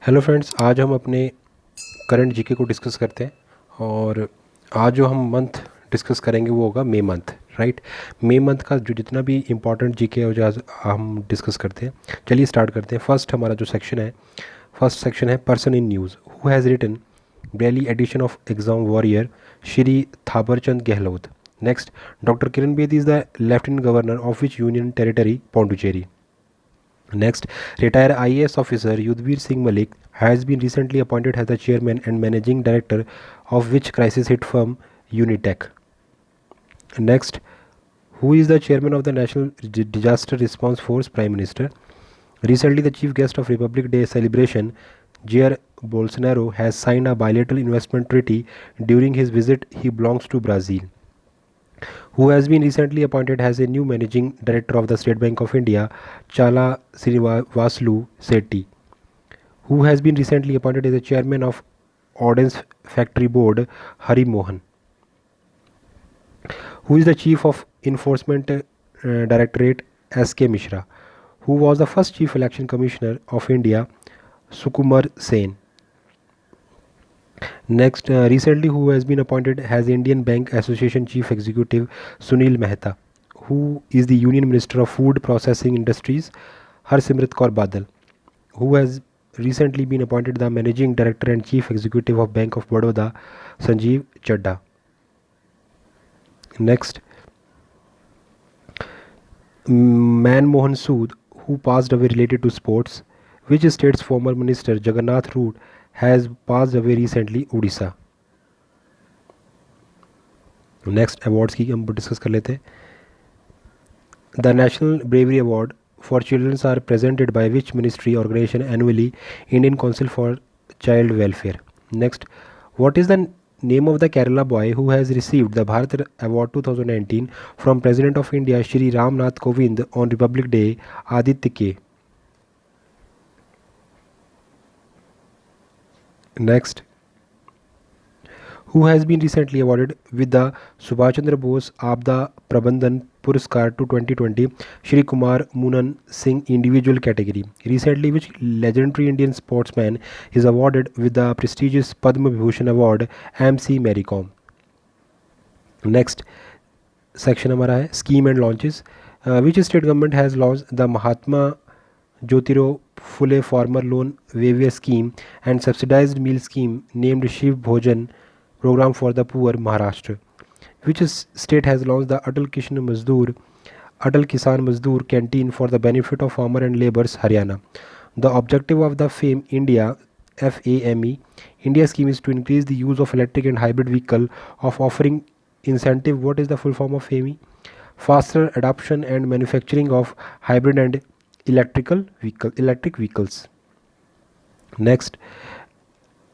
Hello friends, आज हम अपने करंट जीके को डिस्कस करते हैं। और आज जो हम मंथ डिस्कस करेंगे वो होगा मई मंथ, राइट। मई मंथ का जो जितना भी इम्पोर्टेंट जीके है वो जो आज हम डिस्कस करते हैं। चलिए स्टार्ट करते हैं। फर्स्ट सेक्शन है person in news who has written daily edition of exam warrior, Shri Thawarchand Gehlot. Next, doctor Kiran Bedi is the lieutenant governor of which union territory, Pondicherry. Next, retired IAS officer Yudhvir Singh Malik has been recently appointed as the chairman and managing director of which crisis hit firm Unitech. Next, who is the chairman of the National Disaster Response Force, Prime Minister? Recently, the chief guest of Republic Day celebration, Jair Bolsonaro, has signed a bilateral investment treaty. During his visit, he belongs to Brazil. Who has been recently appointed as a new managing director of the State Bank of India, Chala Srinivaslu Sethi. Who has been recently appointed as the chairman of Ordnance Factory Board, Hari Mohan. Who is the chief of enforcement directorate, S.K. Mishra. Who was the first chief election commissioner of India, Sukumar Sen. Next, recently who has been appointed as Indian Bank Association Chief Executive, Sunil Mehta. Who is the Union Minister of Food Processing Industries, Harsimrat Kaur Badal. Who has recently been appointed the Managing Director and Chief Executive of Bank of Baroda, Sanjeev Chadha. Next, Manmohan Sood, who passed away related to sports. Which state's former minister Jagannath Root has passed away recently, Odisha. Next awards की हम discuss कर लेते हैं। The national bravery award for childrens are presented by which ministry organisation annually, Indian council for child welfare. Next, what is the name of the Kerala boy who has received the Bharat Award 2019 from President of India Shri Ram Nath Kovind on Republic Day, Aditya K. Next, who has been recently awarded with the Subhash Chandra Bose Abda Prabandhan Puraskar to 2020, Shri Kumar Moonan Singh individual category. Recently, which legendary Indian sportsman is awarded with the prestigious Padma Vibhushan Award, MC Mary Kom. Next section हमारा है scheme and launches. Which state government has launched the Mahatma Jyotiro Phule Farmer Loan Waiver Scheme and subsidized meal scheme named Shiv Bhojan program for the poor, Maharashtra. Which state has launched the Atal Kisan Mazdoor canteen for the benefit of farmer and laborers, Haryana. The objective of the FAME India India scheme is to increase the use of electric and hybrid vehicle of offering incentive. What is the full form of FAME? Faster adoption and manufacturing of hybrid and electric vehicles. Next,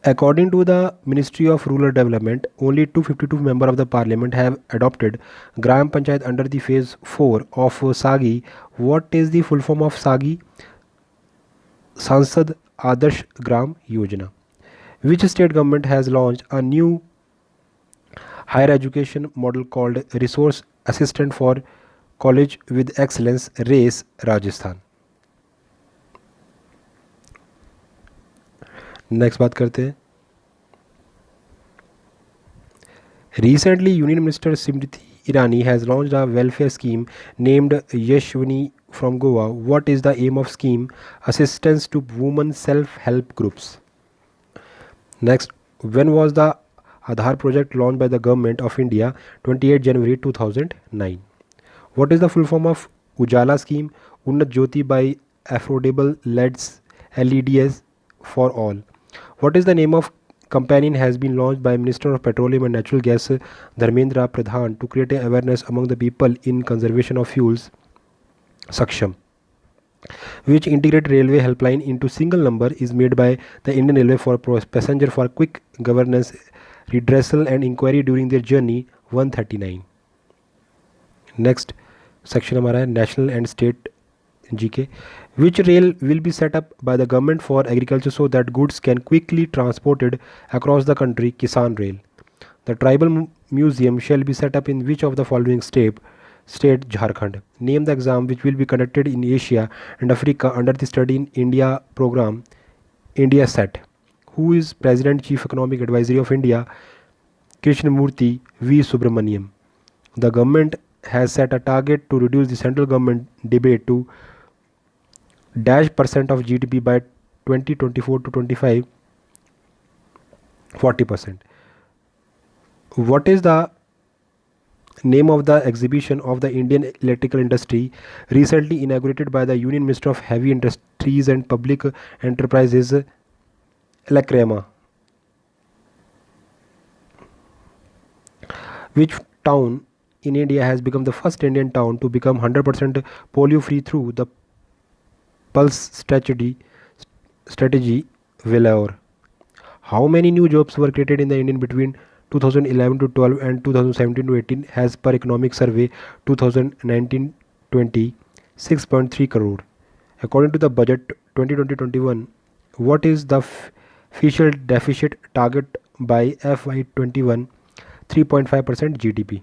according to the Ministry of Rural Development, only 252 members of the Parliament have adopted Gram Panchayat under the phase 4 of SAGI. What is the full form of SAGI? Sansad Adarsh Gram Yojana. Which state government has launched a new higher education model called Resource Assistant for College with Excellence, RACE, Rajasthan. Next बात करते हैं। Recently, Union Minister Smriti Irani has launched a welfare scheme named Yashwini from Goa. What is the aim of scheme? Assistance to women self-help groups. Next, when was the Aadhaar project launched by the Government of India? 28 January 2009. What is the full form of Ujala scheme? Unnat Jyoti by Affordable LEDs for all. What is the name of campaign has been launched by Minister of Petroleum and Natural Gas Dharmendra Pradhan to create awareness among the people in conservation of fuels, Saksham. Which integrated railway helpline into single number is made by the Indian Railway for passenger for quick governance, redressal and inquiry during their journey, 139. Next section हमारा है national and state GK. Which rail will be set up by the government for agriculture so that goods can quickly transported across the country? Kisan Rail. The tribal museum shall be set up in which of the following state? Jharkhand. Name the exam which will be conducted in Asia and Africa under the Study in India program, India set? Who is President Chief Economic Advisory of India? Krishnamurti V. Subramaniam. The government has set a target to reduce the central government debate to dash percent of GDP by 2024 to 25, 40%. What is the name of the exhibition of the Indian electrical industry recently inaugurated by the Union Minister of Heavy Industries and Public Enterprises, Lacrema? Which town in India has become the first Indian town to become 100% polio free through the Pulse strategy Vellore? How many new jobs were created in the Indian between 2011 to 12 and 2017 to 18 as per Economic Survey 2019-20? 6.3 crore. According to the budget 2020-21, what is the official deficit target by FY21? 3.5% GDP.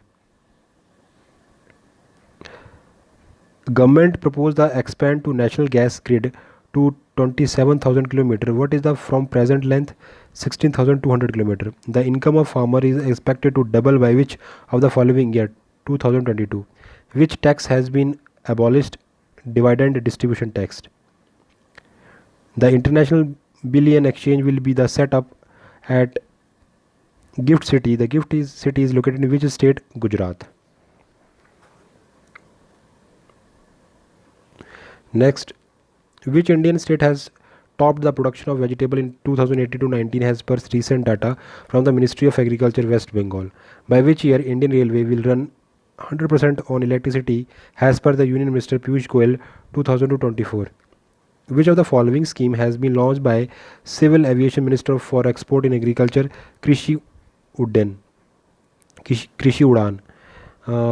Government proposed the expand to national gas grid to 27,000 km. What is the from present length? 16,200 km. The income of farmer is expected to double by which of the following year? 2022. Which tax has been abolished? Dividend distribution tax. The International Billion Exchange will be the set up at Gift City. The City is located in which state? Gujarat. Next, which Indian state has topped the production of vegetable in 2018 to 19 as per recent data from the Ministry of Agriculture, West Bengal? By which year Indian Railway will run 100% on electricity as per the Union Minister Piyush Goyal 2024? Which of the following scheme has been launched by Civil Aviation Minister for Export in Agriculture, Krishi Uddan? Krishi Udan.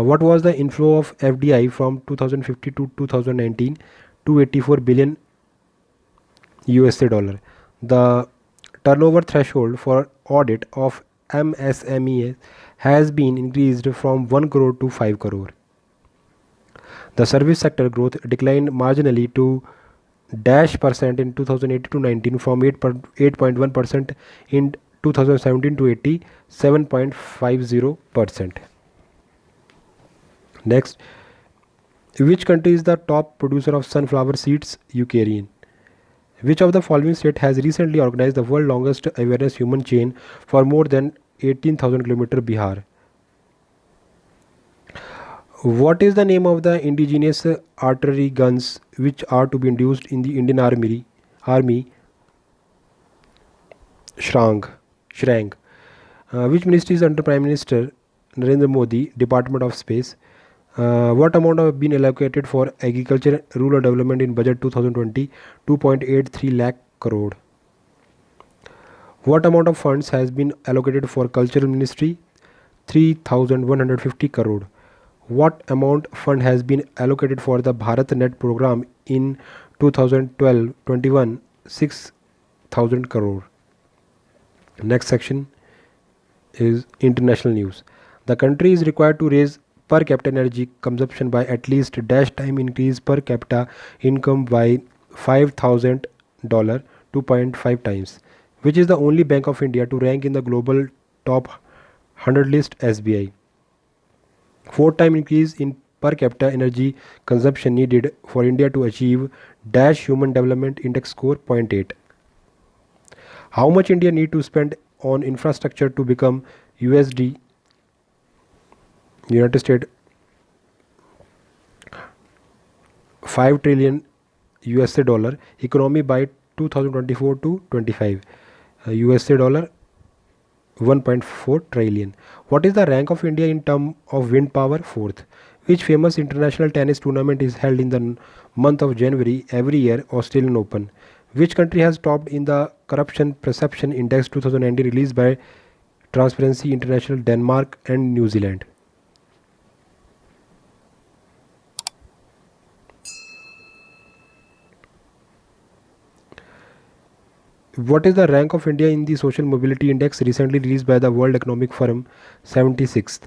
What was the inflow of FDI from 2050 to 2019? 284 billion USA dollar. The turnover threshold for audit of MSMEs has been increased from 1 crore to 5 crore. The service sector growth declined marginally to dash percent in 2018 to 19 from 8.1% in 2017 to 87.50%. Next, which country is the top producer of sunflower seeds? Ukraine. Which of the following state has recently organized the world's longest awareness human chain for more than 18,000 km? Bihar. What is the name of the indigenous artillery guns which are to be introduced in the Indian Army? Shrang. Which ministry is under Prime Minister Narendra Modi, Department of Space? What amount have been allocated for agriculture rural development in budget 2020? 2.83 lakh crore. What amount of funds has been allocated for cultural ministry? 3,150 crore. What amount fund has been allocated for the BharatNet program in 2012-21? 6,000 crore. Next section is international news. The country is required to raise per capita energy consumption by at least dash time increase per capita income by $5,000 2.5 times, which is the only Bank of India to rank in the global top 100 list. SBI. 4-time increase in per capita energy consumption needed for India to achieve dash human development index score 0.8. How much India need to spend on infrastructure to become United States 5 trillion USA dollar economy by 2024 to 25? USA dollar 1.4 trillion. What is the rank of India in terms of wind power? 4th. Which famous international tennis tournament is held in the month of January every year? Australian Open. Which country has topped in the Corruption Perception Index 2019 released by Transparency International? Denmark and New Zealand. What is the rank of India in the Social Mobility Index recently released by the World Economic Forum? 76th.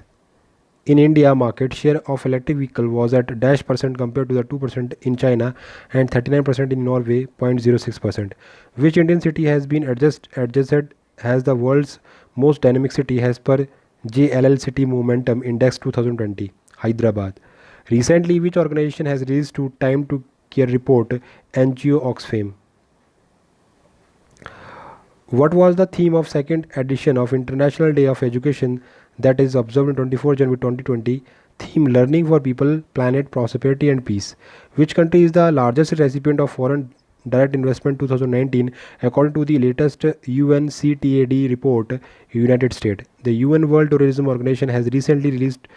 In India, market share of electric vehicle was at dash percent compared to the 2% in China and 39% in Norway, 0.06%. Which Indian city has been adjusted as the world's most dynamic city as per JLL City Momentum Index 2020? Hyderabad. Recently, which organization has released to Time to Care report NGO Oxfam? What was the theme of second edition of International Day of Education that is observed on 24 January 2020? Theme Learning for People, Planet, Prosperity and Peace. Which country is the largest recipient of foreign direct investment 2019 according to the latest UNCTAD report? United States. The UN World Tourism Organization has recently released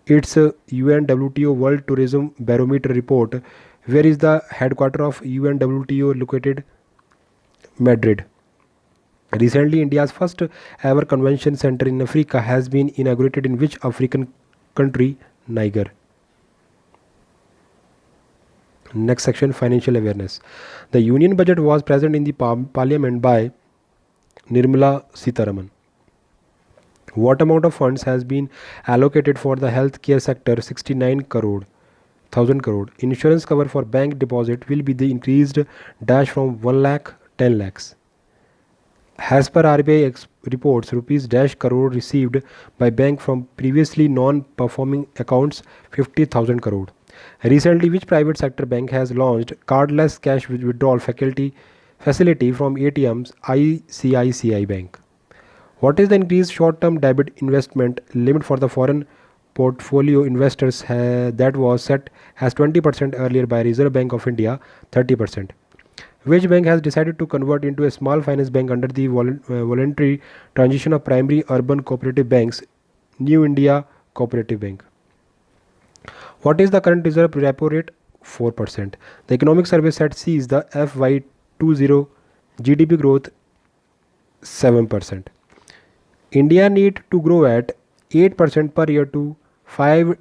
its UNWTO World Tourism Barometer report. Where is the headquarters of UNWTO located? Madrid. Recently, India's first ever convention center in Africa has been inaugurated in which African country? Niger. Next section, financial awareness. The union budget was present in the parliament by Nirmala Sitharaman. What amount of funds has been allocated for the healthcare sector? 69 crore. 1000 crore. Insurance cover for bank deposit will be the increased dash from 1 lakh 10 lakhs. As per RBI reports, rupees dash crore received by bank from previously non-performing accounts 50,000 crore. Recently, which private sector bank has launched cardless cash withdrawal facility from ATMs? ICICI Bank. What is the increased short-term debit investment limit for the foreign portfolio investors that was set as 20% earlier by Reserve Bank of India, 30%? Which bank has decided to convert into a small finance bank under the voluntary transition of primary urban cooperative banks? New India Cooperative Bank. What is the current reserve repo rate? 4%. The Economic Survey set sees the FY20 GDP growth 7%. India need to grow at 8% per year to $5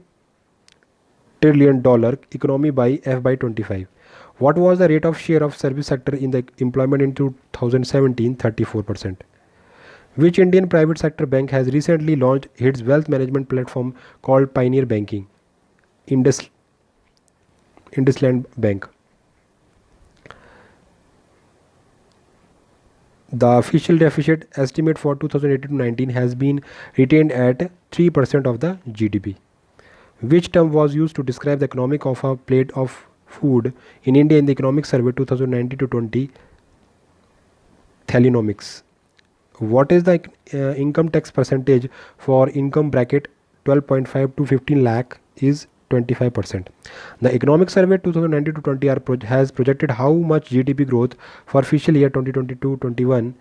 trillion economy by FY25. What was the rate of share of service sector in the employment in 2017? 34%. Which Indian private sector bank has recently launched its wealth management platform called Pioneer Banking? IndusInd Bank. The official deficit estimate for 2018-19 has been retained at 3% of the GDP. Which term was used to describe the economic of a plate of food in India in the Economic Survey 2019-20? Thalinomics. What is the income tax percentage for income bracket 12.5 to 15 lakh? Is 25%. The Economic Survey 2019-20 has projected how much GDP growth for fiscal year 2022-21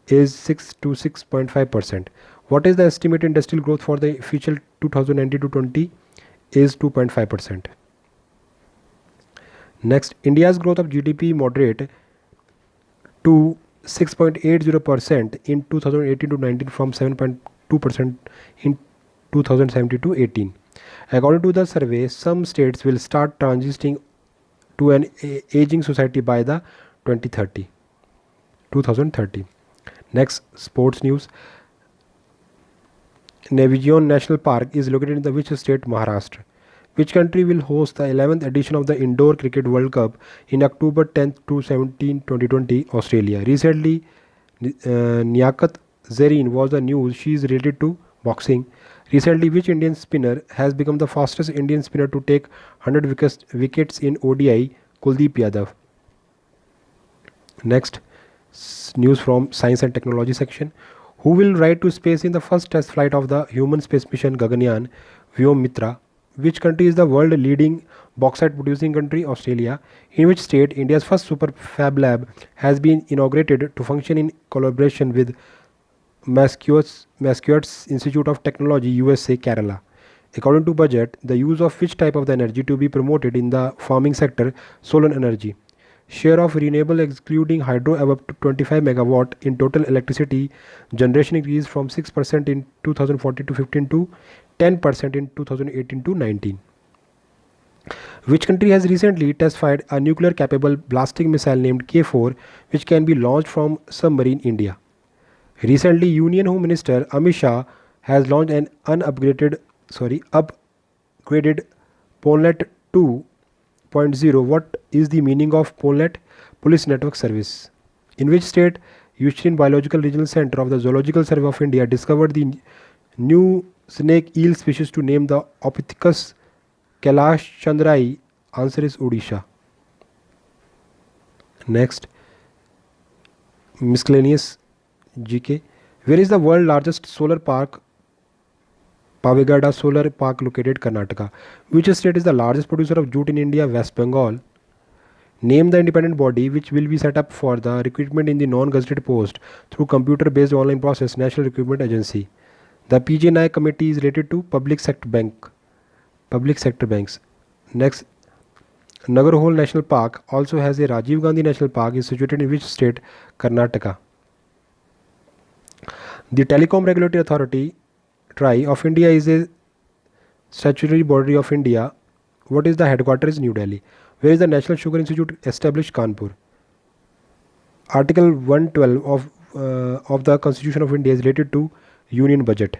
is 6 to 6.5%. What is the estimated industrial growth for the fiscal 2019-20? Is 2.5%. Next, India's growth of GDP moderate to 6.80% in 2018-19 from 7.2% in 2017-18. According to the survey, some states will start transitioning to an aging society by the 2030. Next, sports news. Navigion National Park is located in the which state? Maharashtra. Which country will host the 11th edition of the Indoor Cricket World Cup in October 10th to 17, 2020? Australia. Recently, Niakat Zareen was the news. She is related to boxing. Recently, which Indian spinner has become the fastest Indian spinner to take 100 wickets in ODI? Kuldeep Yadav. Next, news from Science and Technology section. Who will ride to space in the first test flight of the human space mission Gaganyaan? Vyom Mitra. Which country is the world leading bauxite producing country? Australia. In which state India's first super fab lab has been inaugurated to function in collaboration with Massachusetts Institute of Technology, USA, Kerala? According to budget, the use of which type of the energy to be promoted in the farming sector? Solar energy. Share of renewable excluding hydro up to 25 megawatt in total electricity generation increased from 6% in 2014 to 15 to 10% in 2018 to 19. Which country has recently test-fired a nuclear-capable ballistic missile named K4, which can be launched from submarine India? Recently, Union Home Minister Amit Shah has launched an unupgraded upgraded Polnet 2.0. What is the meaning of Polnet? Police Network Service. In which state Usheen Biological Regional Center of the Zoological Survey of India discovered the new snake eel species to name the Opithecus Kailash Chandrai? Answer is Odisha. Next, miscellaneous GK. Where is the world largest solar park? Pavegada Solar Park located Karnataka. Which state is the largest producer of jute in India? West Bengal. Name the independent body which will be set up for the recruitment in the non-gazetted post through computer-based online process. National Recruitment Agency. The PJ Nayak committee is related to public sector banks. Next, Nagarhole National Park also has a Rajiv Gandhi National Park. Is situated in which state? Karnataka. The Telecom Regulatory Authority TRAI of India is a statutory body of India. What is the headquarters? New Delhi. Where is the National Sugar Institute established? Kanpur. Article 112 of the Constitution of India is related to Union Budget.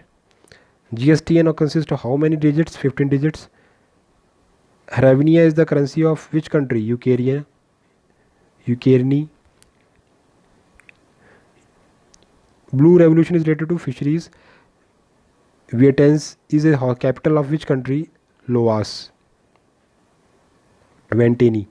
GSTN consists of how many digits? 15 digits. Hryvnia is the currency of which country? Ukraine. Blue Revolution is related to fisheries. Vietnam is a capital of which country? Laos. Vientiane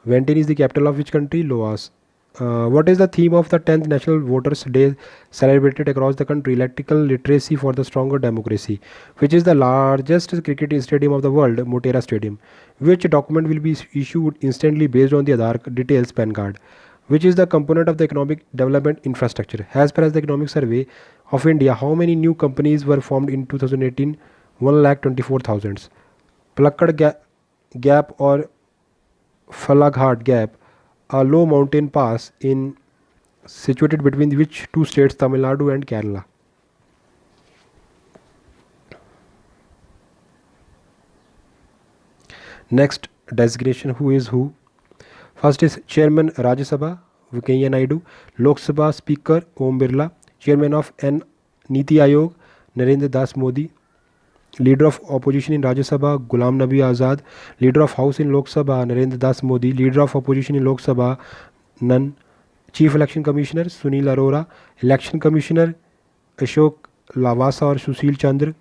is the capital of which country? Laos. What is the theme of the 10th National Voters' Day celebrated across the country? Electrical literacy for the stronger democracy. Which is the largest cricket stadium of the world? Motera Stadium. Which document will be issued instantly based on the Aadhaar details? PAN card. Which is the component of the economic development infrastructure? As per as the Economic Survey of India, how many new companies were formed in 2018? 1,24,000. Palakkad Gap or Falaghat Gap, a low mountain pass situated between which two states, Tamil Nadu and Kerala? Next, designation who is who. First is Chairman Rajya Sabha, Venkaiah Naidu. Lok Sabha Speaker Om Birla. Chairman of Niti Aayog, Narendra Das Modi. Leader of Opposition in Rajya Sabha, Ghulam Nabi Azad. Leader of House in Lok Sabha, Narendra Das Modi. Leader of Opposition in Lok Sabha, none. Chief Election Commissioner, Sunil Arora. Election Commissioner, Ashok Lavasa or Sushil Chandra.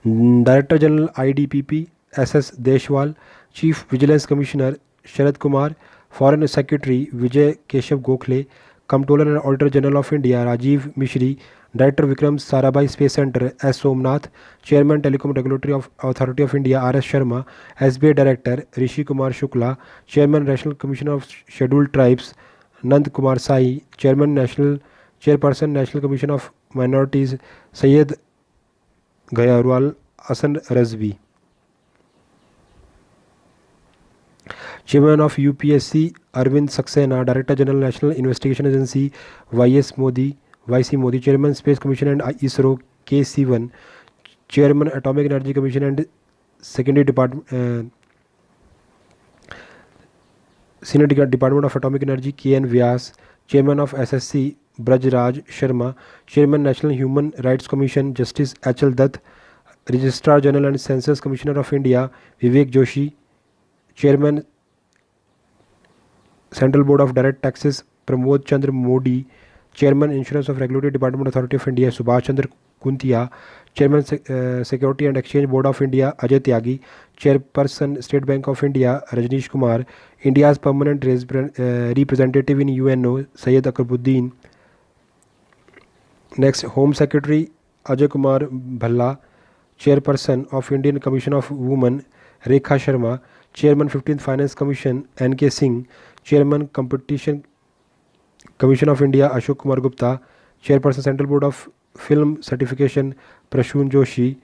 Director General IDPP, SS Deshwal. Chief Vigilance Commissioner, Sharad Kumar. Foreign Secretary, Vijay Keshav Gokhale. Comptroller and Auditor General of India, Rajiv Mishri. Director Vikram Sarabhai Space Center, S. Somnath. Chairman Telecom Regulatory Authority of India, R. S. Sharma. SBI Director, Rishi Kumar Shukla. Chairman National Commission of Scheduled Tribes, Nand Kumar Sai. Chairperson National Commission of Minorities, Syed Ghayarwal Hasan Razvi. Chairman of UPSC, Arvind Saxena. Director General National Investigation Agency, YC Modi. Chairman Space Commission and ISRO, K. Sivan. Chairman Atomic Energy Commission and Secondary Department, Senior Department of Atomic Energy, K.N. Vyas. Chairman of SSC, Braj Raj Sharma. Chairman National Human Rights Commission, Justice Achal Dutt. Registrar General and Census Commissioner of India, Vivek Joshi. Chairman Central Board of Direct Taxes, Pramod Chandra Modi. Chairman Insurance of Regulatory Department Authority of India, Subhash Chandra Kuntia. Chairman Security and Exchange Board of India, Ajay Tyagi. Chairperson State Bank of India, Rajneesh Kumar. India's permanent representative in UNO, Syed Akbaruddin. Next, Home Secretary Ajay Kumar Bhalla. Chairperson of Indian Commission of Women, Rekha Sharma. Chairman 15th Finance Commission, N.K. Singh. Chairman Competition Commission of India, Ashok Kumar Gupta. Chairperson Central Board of Film Certification, Prashun Joshi.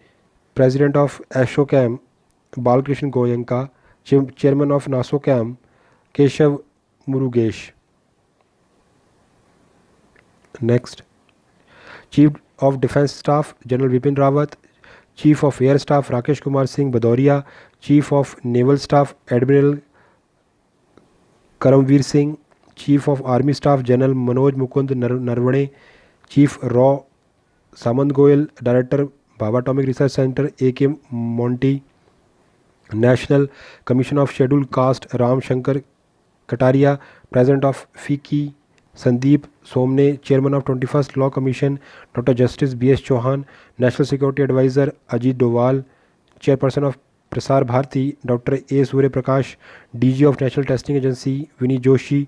President of Ashokam, Balkrishnan Goyanka. Chairman of Nasokam, Keshav Murugesh. Next, Chief of Defence Staff, General Vipin Rawat. Chief of Air Staff, Rakesh Kumar Singh Bhadauria. Chief of Naval Staff, Admiral Karamveer Singh. Chief of Army Staff, General Manoj Mukund Narvane. Chief Raw Samant Goyal. Director Baba Atomic Research Center, A.K. Monty, National Commission of Scheduled Caste, Ram Shankar Kataria, President of FICCI, Sandeep Somne, Chairman of 21st Law Commission, Dr. Justice B.S. Chauhan, National Security Advisor Ajit Doval, Chairperson of Prasar Bharati, Dr. A. Surya Prakash, DG of National Testing Agency, Vinny Joshi,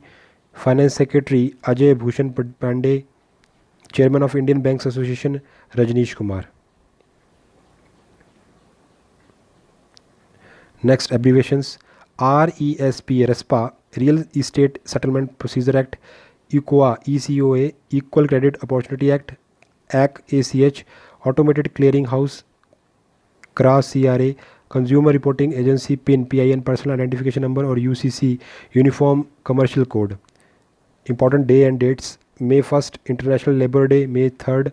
Finance Secretary Ajay Bhushan Pandey, Chairman of Indian Banks Association Rajneesh Kumar. Next abbreviations: RESP, Real Estate Settlement Procedure Act; ECOA, ECOA, Equal Credit Opportunity Act; ACH, Automated Clearing House; CRA, CRA, Consumer Reporting Agency, PIN, Personal Identification Number, or UCC, Uniform Commercial Code. Important day and dates: May 1st, International Labour Day; May 3rd,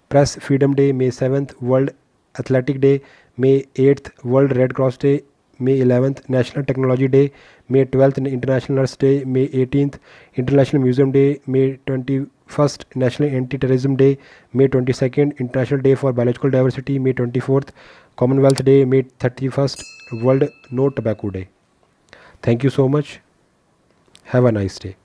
Press Freedom Day; May 7th, World Athletic Day; May 8th, World Red Cross Day; May 11th, National Technology Day; May 12th, International Nurse Day; May 18th, International Museum Day; May 21st, National Anti-Terrorism Day; May 22nd, International Day for Biological Diversity; May 24th, Commonwealth Day; May 31st, World No Tobacco Day. Thank you so much. Have a nice day.